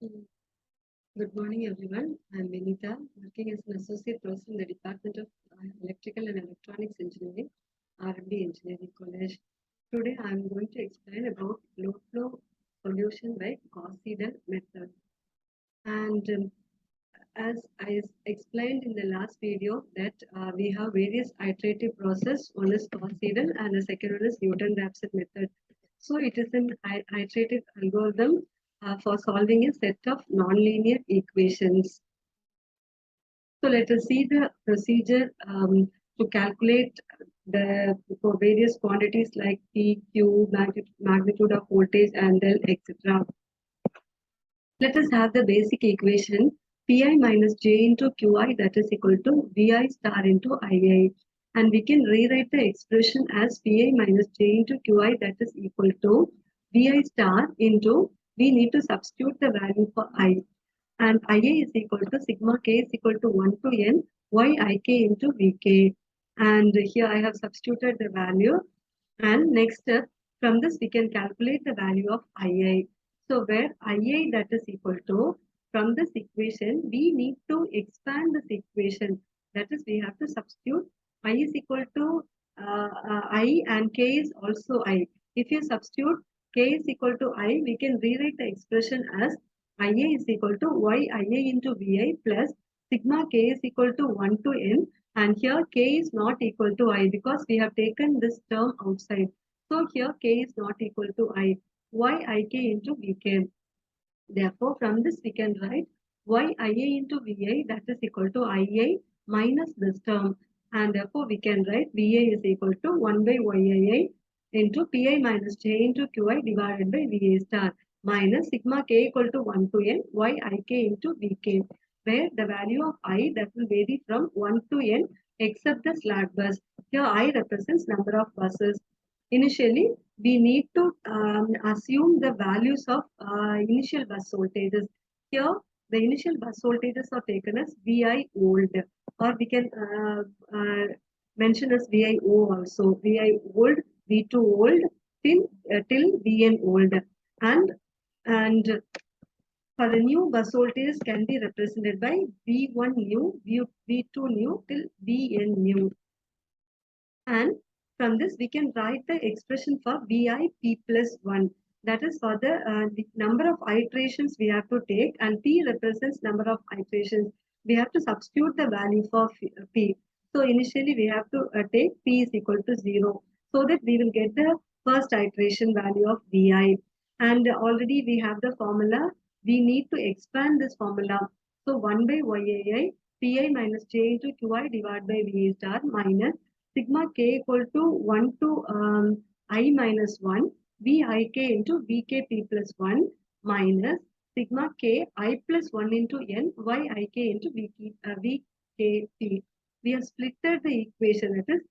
Mm. Good morning, everyone. I'm Vinitha, working as an associate professor in the Department of Electrical and Electronics Engineering, R&D Engineering College. Today, I'm going to explain about load flow solution by Gauss-Seidel method. And as I explained in the last video, that we have various iterative process. One is Gauss-Seidel, and the second one is Newton-Raphson method. So it is an iterative algorithm for solving a set of nonlinear equations. So let us see the procedure to calculate the for various quantities like P, Q, magnitude of voltage, and del, etc. Let us have the basic equation Pi minus J into Qi, that is equal to Vi star into Ia. And we can rewrite the expression as Pi minus J into Qi, that is equal to Vi star into, we need to substitute the value for I. And Ia is equal to sigma k is equal to 1 to n Yik into Vk. And here I have substituted the value. And next step, from this we can calculate the value of Ia. So where Ia, that is equal to, from this equation, we need to expand this equation. That is, we have to substitute I is equal to I and K is also I. If you substitute K is equal to I, we can rewrite the expression as Ia is equal to Yia into Vi plus sigma K is equal to 1 to n. And here K is not equal to I because we have taken this term outside. So here K is not equal to I. Yik into Vk. Therefore, from this we can write Yia into Vi, that is equal to Ia minus this term. And therefore we can write Va is equal to 1 by Yia into Pi minus J into Qi divided by Va star minus sigma k equal to 1 to n Yik into Vk, where the value of I that will vary from 1 to n except the slack bus. Here I represents number of buses. Initially, we need to assume the values of initial bus voltages. Here, the initial bus voltages are taken as Vi old, or we can mention as Vi O also. Vi old, V2 old, till Vn old, and for the new bus voltage can be represented by V1 new, V2 new till Vn new. And from this, we can write the expression for Vi P plus 1. That is for the number of iterations we have to take, and P represents number of iterations. We have to substitute the value for P. So initially, we have to take P is equal to 0, so that we will get the first iteration value of Vi. And already we have the formula. We need to expand this formula. So 1 by Yii, Pi minus J into Qi divided by Vi star minus sigma k equal to 1 to I minus 1 Vik into Vkp plus 1 minus sigma k I plus 1 into n Yik into Vkp. We have splitted the equation, that is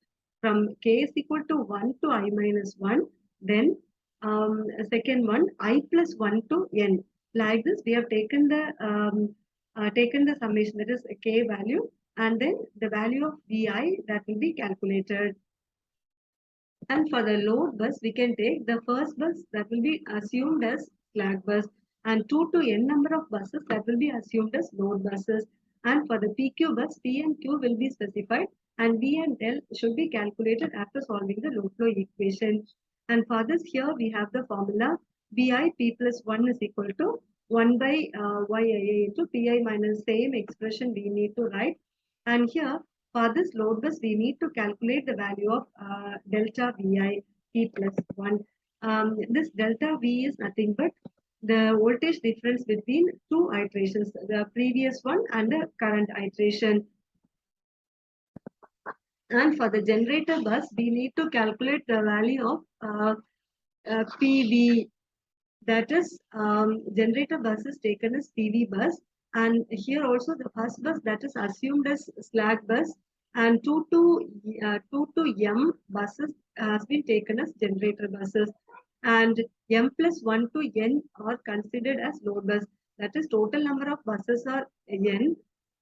from k is equal to 1 to I minus 1, then second one I plus 1 to n. Like this, we have taken the summation, that is k value, and then the value of Vi that will be calculated. And for the load bus, we can take the first bus that will be assumed as slack bus, and 2 to n number of buses that will be assumed as load buses. And for the PQ bus, P and Q will be specified, and V and L should be calculated after solving the load flow equation. And for this, here we have the formula Vi P plus 1 is equal to 1 by Yia into Pi minus same expression we need to write. And here, for this load bus, we need to calculate the value of delta Vi P plus 1. This delta V is nothing but the voltage difference between two iterations, the previous one and the current iteration. And for the generator bus, we need to calculate the value of PV. That is, generator bus is taken as PV bus. And here also the first bus that is assumed as slack bus, and 2 to M buses has been taken as generator buses, and M plus 1 to N are considered as load bus. That is, total number of buses are N.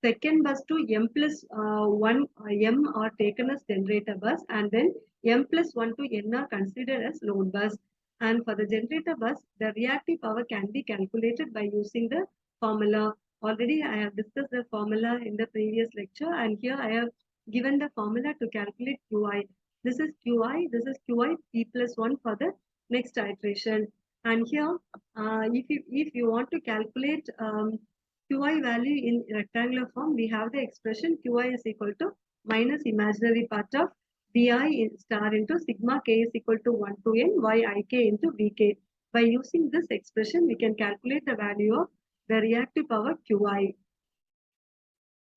Second bus to M plus 1 M are taken as generator bus, and then M plus 1 to N are considered as load bus. And for the generator bus, the reactive power can be calculated by using the formula. Already I have discussed the formula in the previous lecture, and here I have given the formula to calculate Qi. This is Qi, this is Qi p plus 1 for the next iteration. And here, if you want to calculate Qi value in rectangular form, we have the expression Qi is equal to minus imaginary part of Bi star into sigma k is equal to 1 to n yik into Vk. By using this expression, we can calculate the value of the reactive power Qi.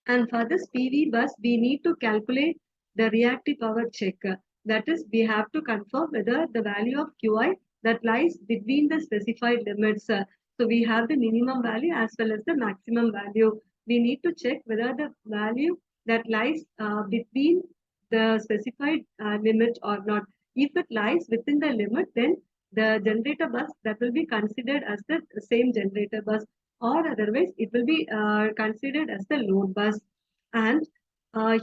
And for this PV bus, we need to calculate the reactive power check. That is, we have to confirm whether the value of Qi that lies between the specified limits. So we have the minimum value as well as the maximum value. We need to check whether the value that lies between the specified limit or not. If it lies within the limit, then the generator bus that will be considered as the same generator bus, or otherwise it will be considered as the load bus. And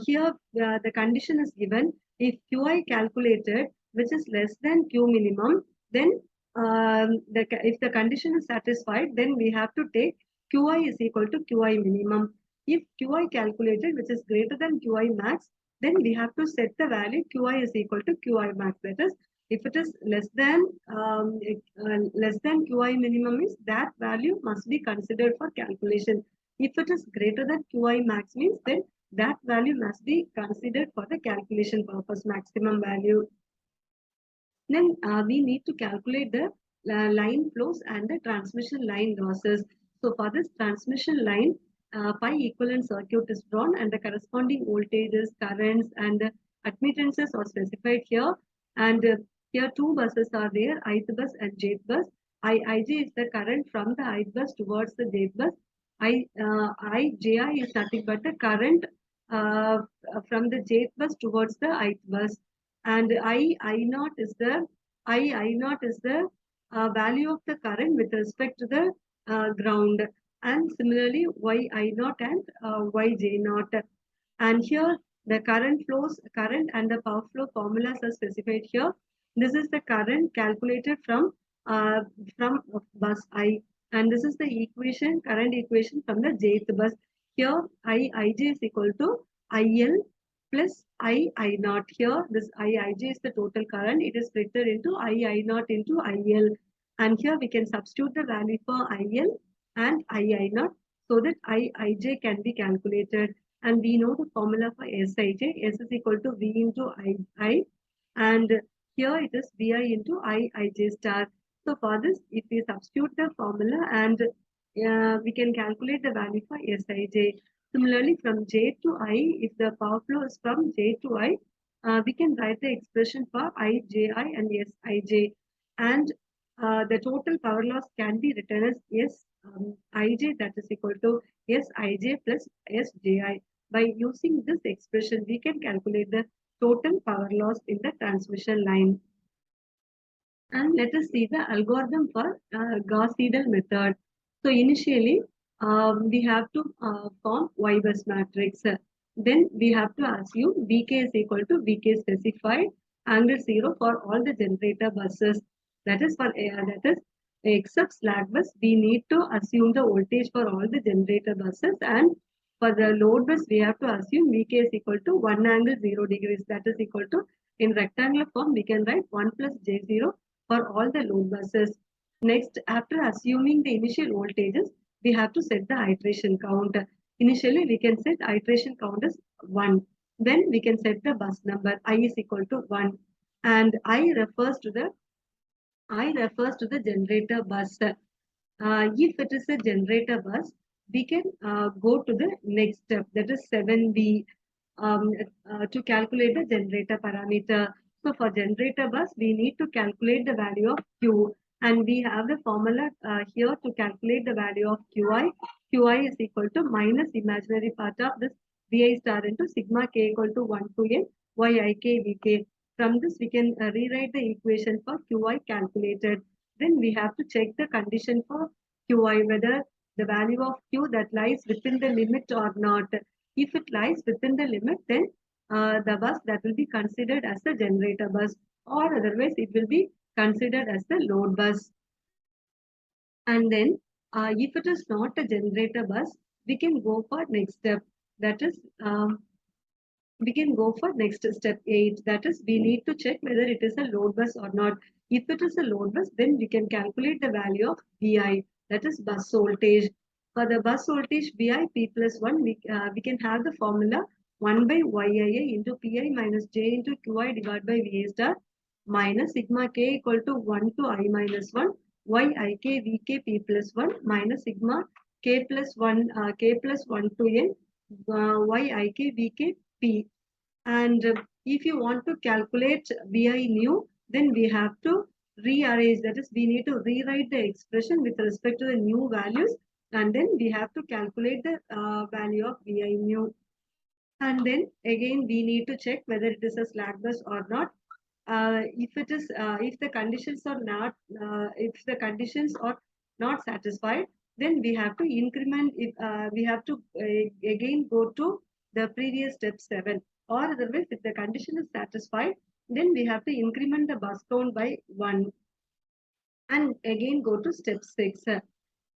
here the condition is given: if Qi calculated which is less than Q minimum, then if the condition is satisfied, then we have to take Qi is equal to Qi minimum. If Qi calculated which is greater than Qi max, then we have to set the value Qi is equal to Qi max. That is, if it is less than Qi minimum, is that value must be considered for calculation. If it is greater than Qi max means, then that value must be considered for the calculation purpose, maximum value. Then we need to calculate the line flows and the transmission line losses. So for this transmission line, pi equivalent circuit is drawn and the corresponding voltages, currents, and admittances are specified here. And here two buses are there, ith bus and jth bus. Ij is the current from the ith bus towards the jth bus. Iji is nothing but the current from the jth bus towards the ith bus. And I naught is the value of the current with respect to the ground, and similarly yi naught and yj naught. And here the current and the power flow formulas are specified here. This is the current calculated from bus I, and this is the current equation from the jth bus. Here Ij is equal to IL plus I naught. Here this Ij is the total current. It is split into I naught into IL, and here we can substitute the value for IL and I naught so that Ij can be calculated. And we know the formula for Sij. S is equal to V into I, and here it is Vi into Ij star. So for this, if we substitute the formula, and we can calculate the value for Sij. Similarly, from J to I, if the power flow is from J to I, we can write the expression for Iji and Sij. And the total power loss can be written as Sij, that is equal to Sij plus Sji. By using this expression, we can calculate the total power loss in the transmission line. And let us see the algorithm for Gauss-Seidel method. So initially, we have to form Y-bus matrix. Then we have to assume Vk is equal to Vk specified angle 0 for all the generator buses. That is except slack bus, we need to assume the voltage for all the generator buses, and for the load bus, we have to assume Vk is equal to 1 angle 0 degrees. That is equal to, in rectangular form, we can write 1 plus J0 for all the load buses. Next, after assuming the initial voltages, we have to set the iteration count. Initially, we can set iteration count as 1. Then we can set the bus number. I is equal to 1. And I refers to the generator bus. If it is a generator bus, we can go to the next step, that is 7B, to calculate the generator parameter. So for generator bus, we need to calculate the value of Q, and we have the formula here to calculate the value of Qi. Qi is equal to minus imaginary part of this Vi star into sigma k equal to 1 to n yik Vk. From this, we can rewrite the equation for Qi calculated. Then we have to check the condition for Qi, whether the value of Q that lies within the limit or not. If it lies within the limit, then the bus that will be considered as the generator bus, or otherwise it will be considered as the load bus. And then If it is not a generator bus, we can go for next step. That is, we can go for next step 8. That is, we need to check whether it is a load bus or not. If it is a load bus, then we can calculate the value of VI, that is bus voltage. For the bus voltage VI P plus 1, we can have the formula 1 by YIA into PI minus J into QI divided by VA star minus sigma K equal to 1 to I minus 1 YIK VK P plus 1 minus sigma K plus 1 K plus 1 to N YIK VK P. And if you want to calculate VI new, then we have to rearrange. That is, we need to rewrite the expression with respect to the new values, and then we have to calculate the value of VI new. And then again, we need to check whether it is a slack bus or not. If it is, if the conditions are not, if the conditions are not satisfied, then we have to increment. If we have to again go to the previous step 7, or otherwise, if the condition is satisfied, then we have to increment the bus count by 1, and again go to step 6.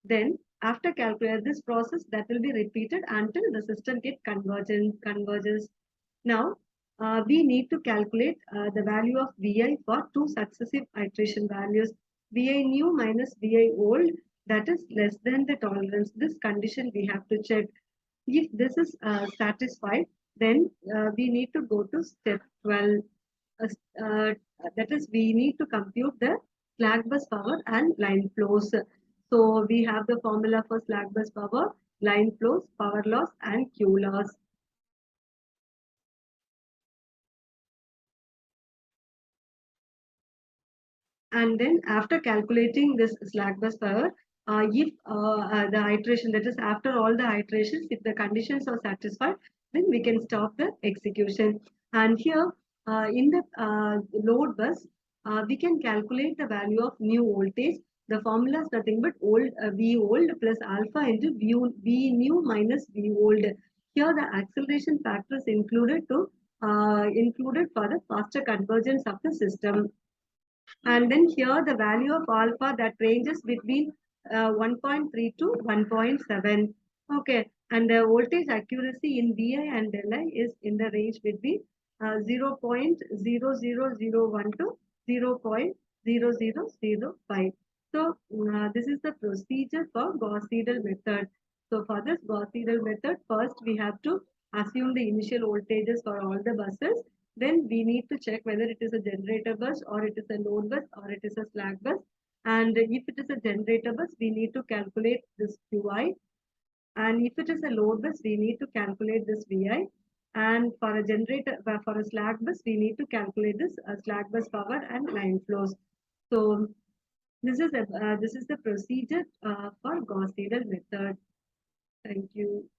Then after calculate this process, that will be repeated until the system get converges. Now we need to calculate the value of VI for two successive iteration values. VI new minus VI old, that is less than the tolerance. This condition we have to check. If this is satisfied, then we need to go to step 12. Uh, uh, that is, we need to compute the slack bus power and line flows. So we have the formula for slack bus power, line flows, power loss, and Q loss. And then after calculating this slack bus power, if the iteration, that is after all the iterations, if the conditions are satisfied, then we can stop the execution. And here in the load bus, we can calculate the value of new voltage. The formula is nothing but old V old plus alpha into V new minus V old. Here the acceleration factor is included for the faster convergence of the system. And then here the value of alpha that ranges between 1.3 to 1.7. Okay. And the voltage accuracy in VI and Li is in the range between 0.0001 to 0.0005. So this is the procedure for Gauss-Seidel method. So for this Gauss-Seidel method, first we have to assume the initial voltages for all the buses. Then we need to check whether it is a generator bus or it is a load bus or it is a slack bus. And if it is a generator bus, we need to calculate this QI. And if it is a load bus, we need to calculate this VI. And for a generator, for a slack bus, we need to calculate this slack bus power and line flows. So this is the procedure for Gauss-Seidel method. Thank you.